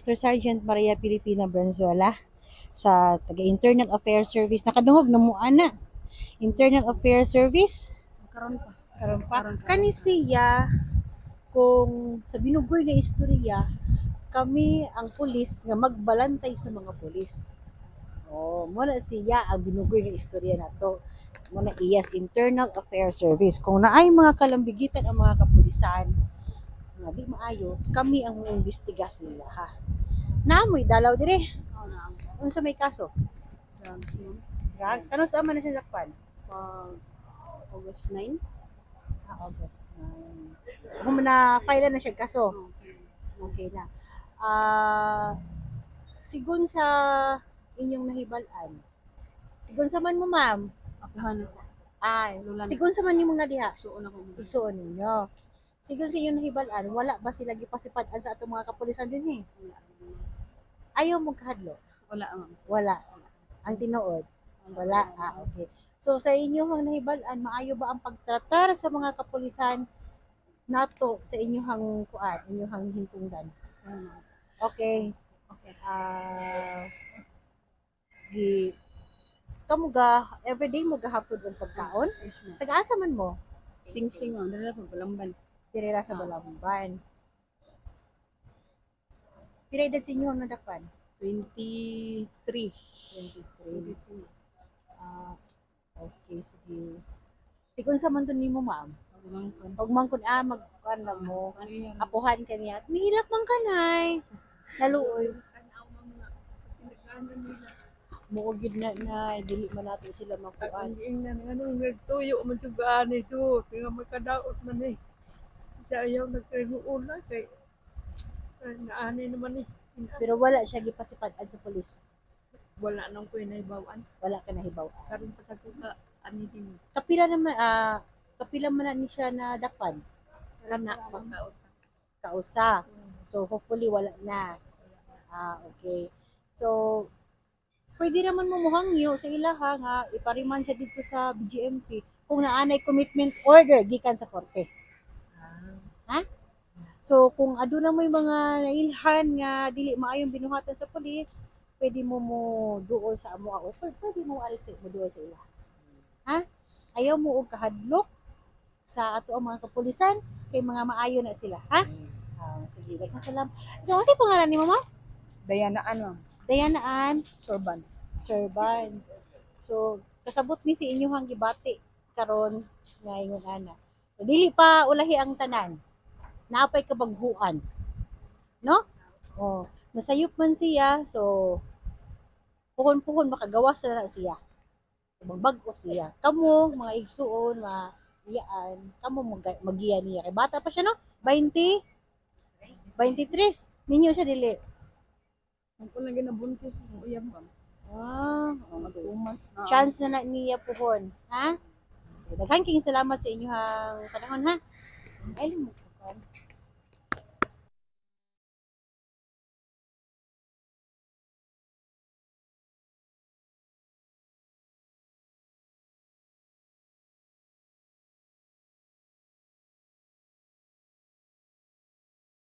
Master Sergeant Maria Pilipina Branzuela sa taga-Internal Affairs Service. Nakadungog na mo ana. Internal Affairs Service. Karon pa. Karon pa. Kani siya kung sa binugoy nga istorya, kami ang pulis nga magbalantay sa mga pulis. Oh, muna siya ang binugoy nga istorya nato. Muna iyas Internal Affairs Service. Kung naay mga kalambigitan ang mga kapulisan, nga di maayo, kami ang iimbestiga sila ha. Namoy dalaw dire. Oh, na ang Unsa may kaso? drugs mo. Drugs. Kano sa man na siya dakpan? Pag August 9. August 9. Kung na file na siya kaso. Okay. Okay na. Sigun sa inyong nahibalan. Sigun sa man mo ma'am. Aplahan ako. Ay, Lulan. sigun sa man nimong nadiha. Suon ako. Igsuon ninyo. Sigun sa inyong nahibalan, wala ba sila gipasipadan sa atong mga kapulisan din eh? Ayaw mo kahadlo. Wala ang. Wala. Ang tinuod. Wala. Okay. So sa inyong nahibalan, maayo ba ang pagtratar sa mga kapulisan nato sa inyong kuan, inyong hintungdan? Okay. Okay. Gi kamo ga everyday mo gahapon og pagkaon? Yes, ma'am. Taga-asa man mo? Sing-sing oh, dala pa balamban. Diri ra sa Balamban. Pila edad sa inyo ang nadakpan? 23. 23. Okay, sige. Tikon sa man to nimo ma'am. Pagmangkon. Pag mangkon magkuan lang mo, Ano yan? apuhan kaniya. Mihilak man kanay. Naluoy. Muog gid na dili man nato sila makuan. Ang nagtuyo man sa gaan ito. Kaya magkadaot man eh. Sa ayaw nagkanuula kay naani naman eh. Pero wala siya gipasipadan sa pulis. Wala nang ko naibawan. Wala ka nahibaw. Karon pa sa kuka ani din. Kapila man na ni siya na dakpan. Kana pagkaot. Kausa. So hopefully wala na. Okay. So pwede naman mo muhangyo sa ilaha nga ipariman siya dito sa BGMP kung naanay commitment order gikan sa korte. Ha? So kung aduna mo mga nailhan nga dili maayong binuhatan sa pulis, pwede mo duol sa amo o pwede mo alis mo duol sa ilaha. Ha? Ayaw mo og kahadlok sa ato ang mga kapulisan kay mga maayo na sila, ha? Sige, daghang salamat. Ano si pangalan nimo, ma'am? Dayanaan lang. Dayanaan Sorban. Serban. So, kasabot ni si inyong gibati karon nga ingon ana. So, dili pa ulahi ang tanan. Naapay kabaghuan. No? Oh, nasayop man siya, so puhon-puhon makagawas na lang siya. Magbag-o siya. Kamo mga igsuon, mga iyaan, kamo magiya niya. Kay bata pa siya no? 20 23. Ninyo siya dili. Ang ko lang ginabuntis mo uyab ba. Matumas. Chance na niya puhon, ha? So, daghang king salamat sa inyong panahon, ha? Ay, mo